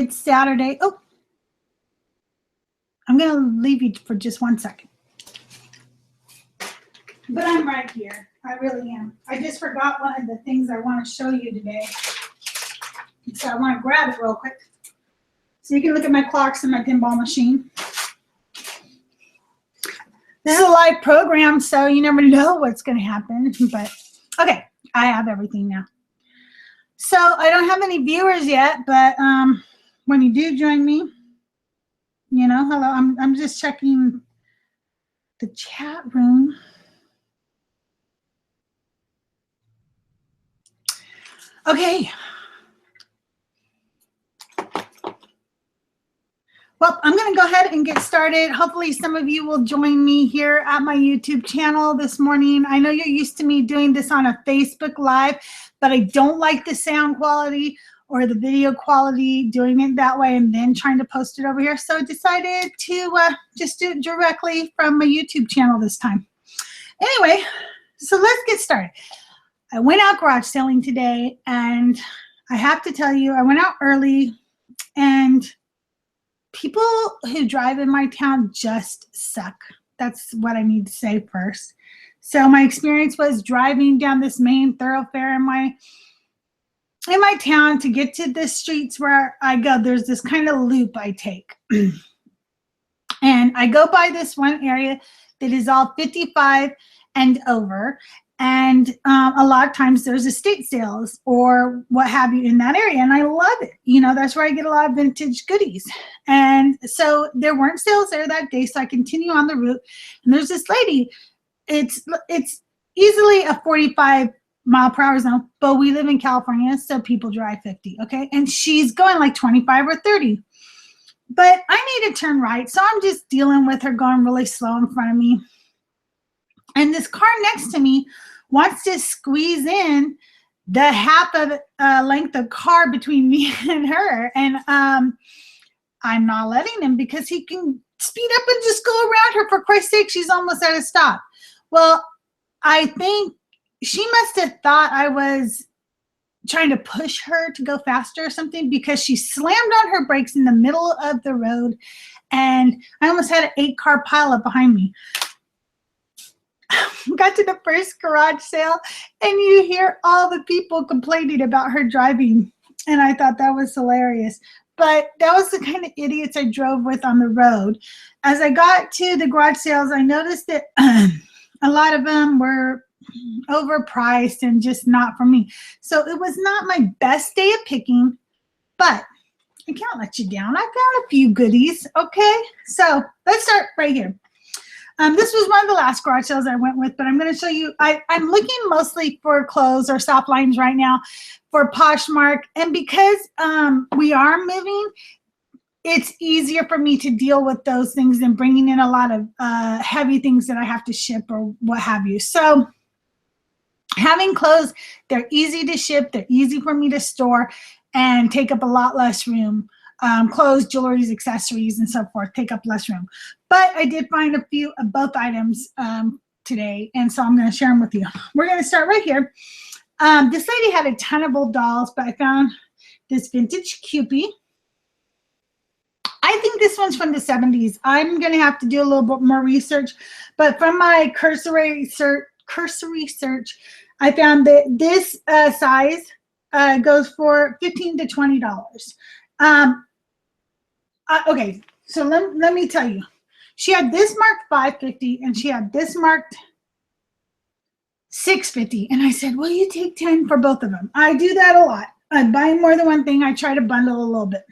It's Saturday. Oh, I'm going to leave you for just 1 second. But I'm right here. I really am. I just forgot one of the things I want to show you today. So I want to grab it real quick. So you can look at my clocks and my pinball machine. This is a live program, so you never know what's going to happen. But, okay, I have everything now. So I don't have any viewers yet, but when you do join me, you know, hello, I'm just checking the chat room. Okay. Well, I'm going to go ahead and get started. Hopefully some of you will join me here at my YouTube channel this morning. I know you're used to me doing this on a Facebook Live, but I don't like the sound quality or the video quality, doing it that way and then trying to post it over here. So I decided to just do it directly from my YouTube channel this time. Anyway, so let's get started. I went out garage selling today, and I have to tell you, I went out early, and people who drive in my town just suck. That's what I need to say first. So my experience was driving down this main thoroughfare in my town to get to the streets where I go. There's this kind of loop I take. And I go by this one area that is all 55 and over. And a lot of times there's estate sales or what have you in that area. And I love it. You know, that's where I get a lot of vintage goodies. And so there weren't sales there that day. So I continue on the route. And there's this lady. It's easily a 45-mile-per-hour zone, but we live in California, so people drive 50, okay? And she's going like 25 or 30. But I need to turn right, so I'm just dealing with her going really slow in front of me. And this car next to me wants to squeeze in the half of length of car between me and her. And I'm not letting him because he can speed up and just go around her. For Christ's sake, she's almost at a stop. Well, I think she must have thought I was trying to push her to go faster or something, because she slammed on her brakes in the middle of the road, and I almost had an 8-car pileup behind me. Got to the first garage sale, and you hear all the people complaining about her driving, and I thought that was hilarious. But that was the kind of idiots I drove with on the road. As I got to the garage sales, I noticed that a lot of them were overpriced and just not for me. So it was not my best day of picking, but I can't let you down. I found a few goodies, okay? So let's start right here. This was one of the last garage sales I went with, but I'm going to show you. I'm looking mostly for clothes or soft lines right now for Poshmark. And because we are moving, it's easier for me to deal with those things than bringing in a lot of heavy things that I have to ship or what have you. So having clothes, they're easy to ship, they're easy for me to store, and take up a lot less room. Clothes, jewelry, accessories, and so forth take up less room. But I did find a few of both items today, and so I'm going to share them with you. We're going to start right here. This lady had a ton of old dolls, but I found this vintage Cupid. I think this one's from the 70s. I'm going to have to do a little bit more research, but from my cursory search, I found that this size goes for $15 to $20. Okay, so let me tell you. She had this marked $5.50 and she had this marked $6.50. And I said, will you take 10 for both of them? I do that a lot. I buy more than one thing. I try to bundle a little bit.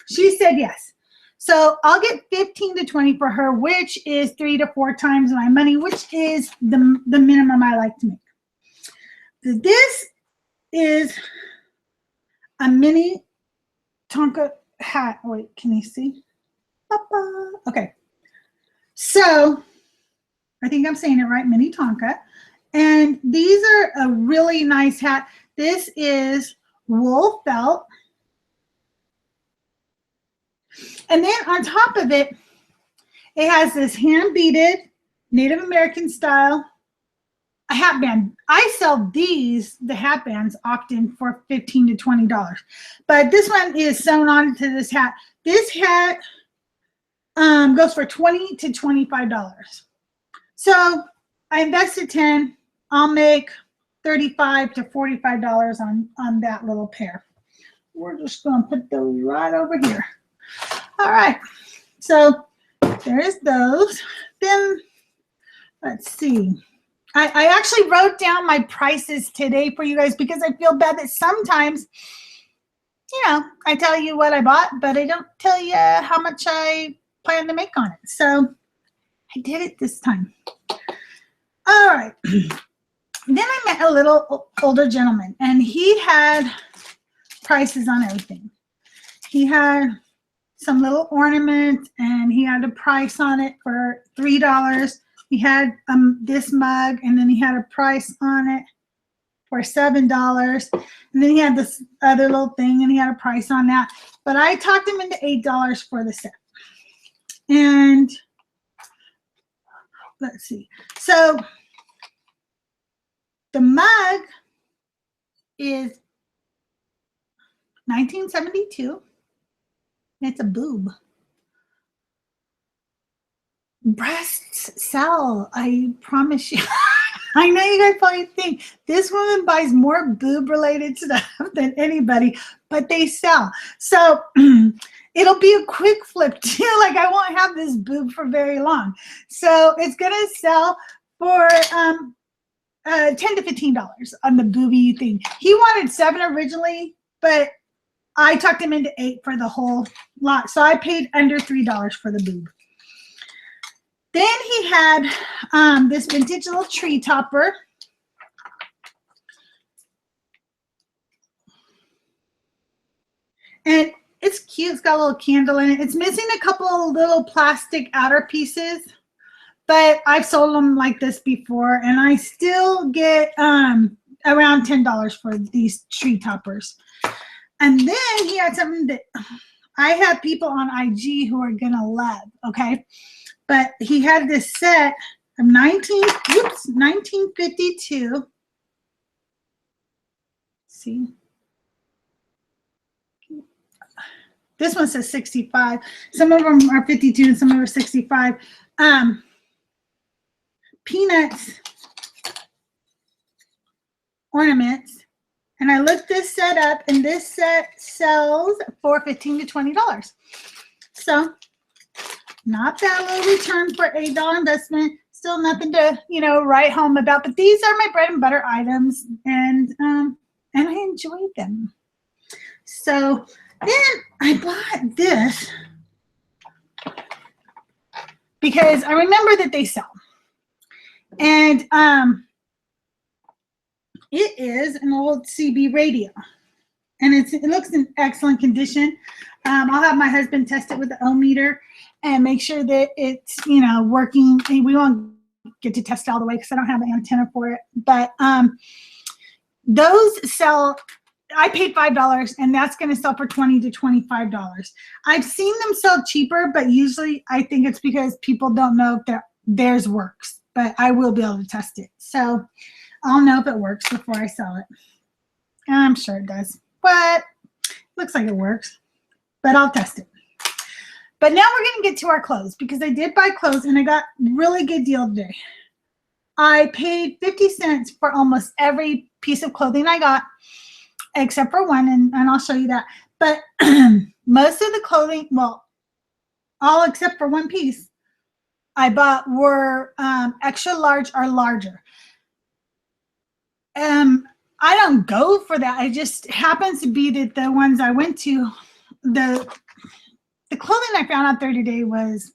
She said yes. So I'll get 15 to 20 for her, which is 3 to 4 times my money, which is the minimum I like to make. This is a mini Tonka hat. Wait, can you see? Okay. So I think I'm saying it right, mini Tonka. And these are a really nice hat. This is wool felt. And then on top of it, it has this hand beaded Native American style a hat band. I sell these, the hat bands, often for $15 to $20. But this one is sewn onto this hat. This hat goes for $20 to $25. So I invested 10. I'll make $35 to $45 on that little pair. We're just going to put those right over here. All right. So there's those. Then let's see. I actually wrote down my prices today for you guys because I feel bad that sometimes, you know, I tell you what I bought, but I don't tell you how much I plan to make on it. So I did it this time. All right. Then I met a little older gentleman, and he had prices on everything. He had some little ornaments, and he had a price on it for $3. He had this mug, and then he had a price on it for $7. And then he had this other little thing, and he had a price on that. But I talked him into $8 for the set. And let's see. So the mug is 1972. It's a boob. Breasts sell, I promise you. I know you guys probably think this woman buys more boob related stuff than anybody, but they sell. So it'll be a quick flip too. Like, I won't have this boob for very long. So it's gonna sell for $10 to $15 on the booby thing. He wanted $7 originally, but I talked him into $8 for the whole lot. So I paid under $3 for the boob. Then he had this vintage little tree topper. And it's cute. It's got a little candle in it. It's missing a couple of little plastic outer pieces, but I've sold them like this before, and I still get around $10 for these tree toppers. And then he had something that I have people on IG who are gonna love, okay? But he had this set of 1952. See? This one says 65. Some of them are 52 and some of them are 65. Peanuts ornaments. And I looked this set up, and this set sells for $15 to $20. So not bad little return for $8 investment. Still nothing to, you know, write home about. But these are my bread and butter items, and I enjoyed them. So then I bought this because I remember that they sell. And it is an old CB radio, and it looks in excellent condition. I'll have my husband test it with the ohm meter and make sure that it's, you know, working. We won't get to test it all the way because I don't have an antenna for it. But those sell. I paid $5, and that's going to sell for $20 to $25. I've seen them sell cheaper, but usually I think it's because people don't know if theirs works. But I will be able to test it, so I'll know if it works before I sell it. And I'm sure it does, but looks like it works. But I'll test it. But now we're going to get to our clothes, because I did buy clothes, and I got a really good deal today. I paid 50 cents for almost every piece of clothing I got, except for one, and I'll show you that. But most of the clothing, well, all except for one piece I bought were extra large or larger. I don't go for that. It just happens to be that the ones I went to, the clothing I found out there today was,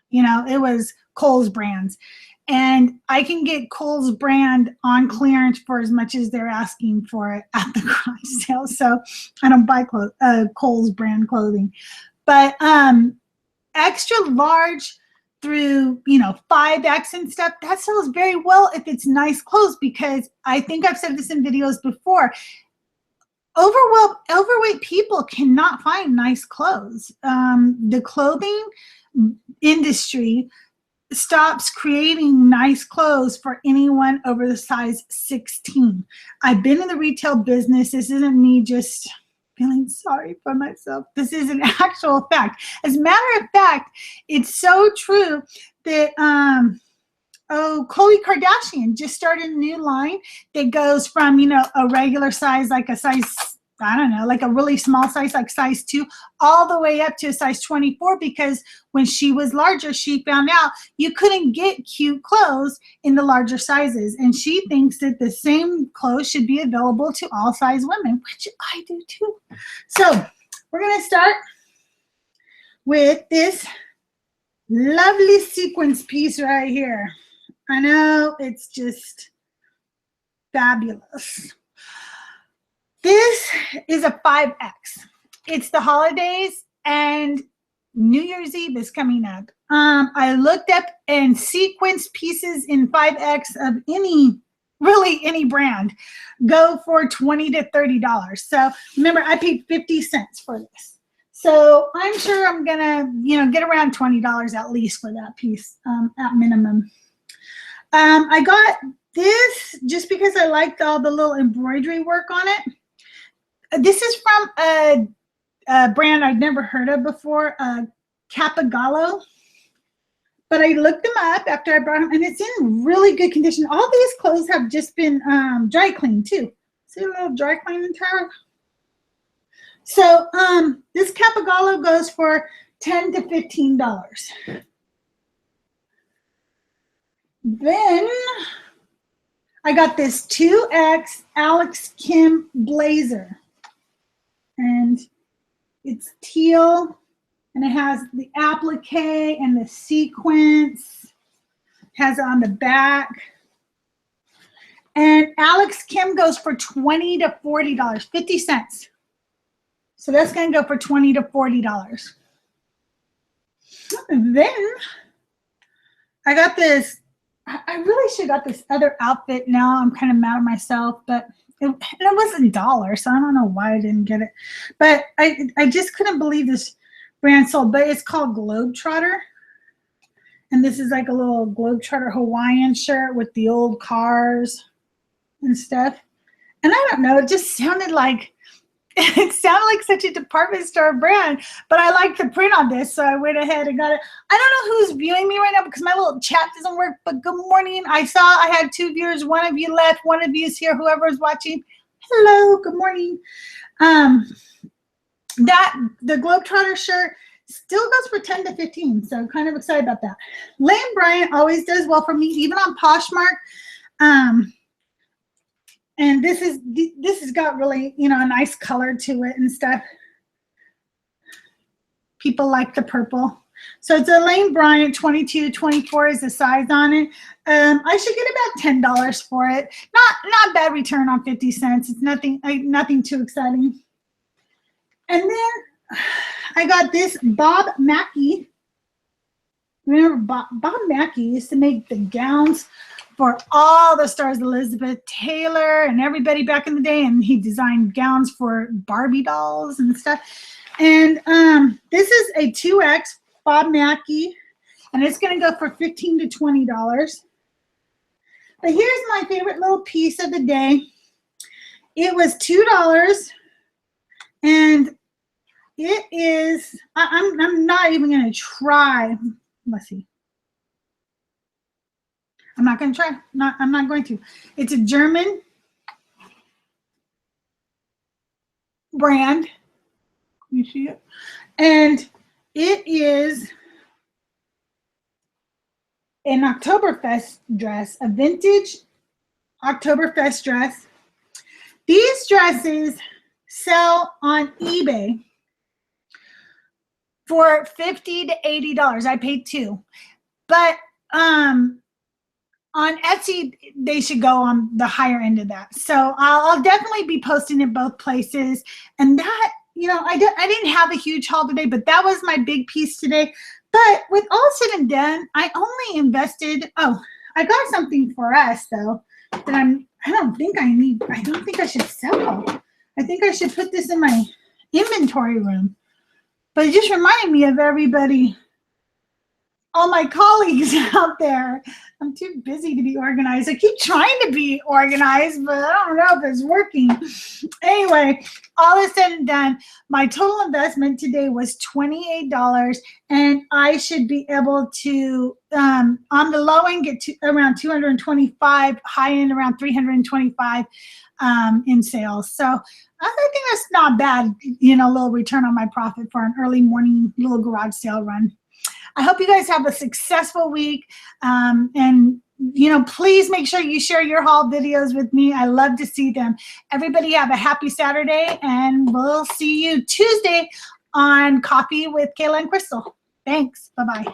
you know, it was Kohl's brands. And I can get Kohl's brand on clearance for as much as they're asking for it at the garage sale. So I don't buy Kohl's brand clothing. But extra large through, you know, 5X and stuff, that sells very well if it's nice clothes, because I think I've said this in videos before. Overweight people cannot find nice clothes. The clothing industry stops creating nice clothes for anyone over the size 16. I've been in the retail business. This isn't me just feeling sorry for myself. This is an actual fact. As a matter of fact, it's so true that Khloe Kardashian just started a new line that goes from, a regular size, like a size, I don't know, like a really small size, like size 2, all the way up to a size 24, because when she was larger, she found out you couldn't get cute clothes in the larger sizes. And she thinks that the same clothes should be available to all size women, which I do too. So we're going to start with this lovely sequence piece right here. I know, it's just fabulous. This is a 5X. It's the holidays and New Year's Eve is coming up. I looked up and sequence pieces in 5X of any brand go for $20 to $30. So remember, I paid 50 cents for this. So I'm sure I'm gonna, get around $20 at least for that piece at minimum. I got this just because I liked all the little embroidery work on it. This is from a brand I've never heard of before, Kappa Gamma. But I looked them up after I brought them, and it's in really good condition. All these clothes have just been dry cleaned too. See a little dry cleaning tab? So this Kappa Gamma goes for $10 to $15. Then I got this 2X Alex Kim blazer. And it's teal, and it has the applique and the sequence. It has it on the back. And Alex Kim goes for $20 to $40, 50 cents. So that's going to go for $20 to $40. And then I got this. I really should have got this other outfit now. I'm kind of mad at myself, but it was $1, so I don't know why I didn't get it. But I just couldn't believe this brand sold. But it's called Globetrotter. And this is like a little Globetrotter Hawaiian shirt with the old cars and stuff. And I don't know, it just sounded like, such a department store brand, but I like the print on this, so I went ahead and got it. I don't know who's viewing me right now because my little chat doesn't work, but good morning. I saw I had 2 viewers. One of you left, one of you is here, whoever's watching. Hello, good morning. The Globetrotter shirt still goes for 10 to 15, so I'm kind of excited about that. Lane Bryant always does well for me, even on Poshmark. And this has got really, a nice color to it and stuff. People like the purple. So it's a Lane Bryant, 22, 24 is the size on it. I should get about $10 for it. Not bad return on 50 cents. It's nothing too exciting. And then I got this Bob Mackie. Remember Bob Mackie used to make the gowns for all the stars, Elizabeth Taylor and everybody back in the day, and he designed gowns for Barbie dolls and stuff. And this is a 2X Bob Mackie, and it's going to go for $15 to $20. But here's my favorite little piece of the day. It was $2, and it is. I'm not even going to try. Let's see. I'm not going to try. I'm not going to. It's a German brand. You see it? And it is an Oktoberfest dress, a vintage Oktoberfest dress. These dresses sell on eBay for $50 to $80. I paid $2. But on Etsy, they should go on the higher end of that. So I'll definitely be posting in both places. And that, I didn't have a huge haul today, but that was my big piece today. But with all said and done, I only invested, I got something for us though, that I don't think I should sell. I think I should put this in my inventory room. But it just reminded me of everybody all my colleagues out there. I'm too busy to be organized. I keep trying to be organized, but I don't know if it's working. Anyway, all is said and done, my total investment today was $28, and I should be able to, on the low end, get to around 225, high end around 325 in sales. So I think that's not bad, you know, a little return on my profit for an early morning little garage sale run. I hope you guys have a successful week. And, you know, please make sure you share your haul videos with me. I love to see them. Everybody have a happy Saturday, and we'll see you Tuesday on Coffee with Kayla and Crystal. Thanks. Bye-bye.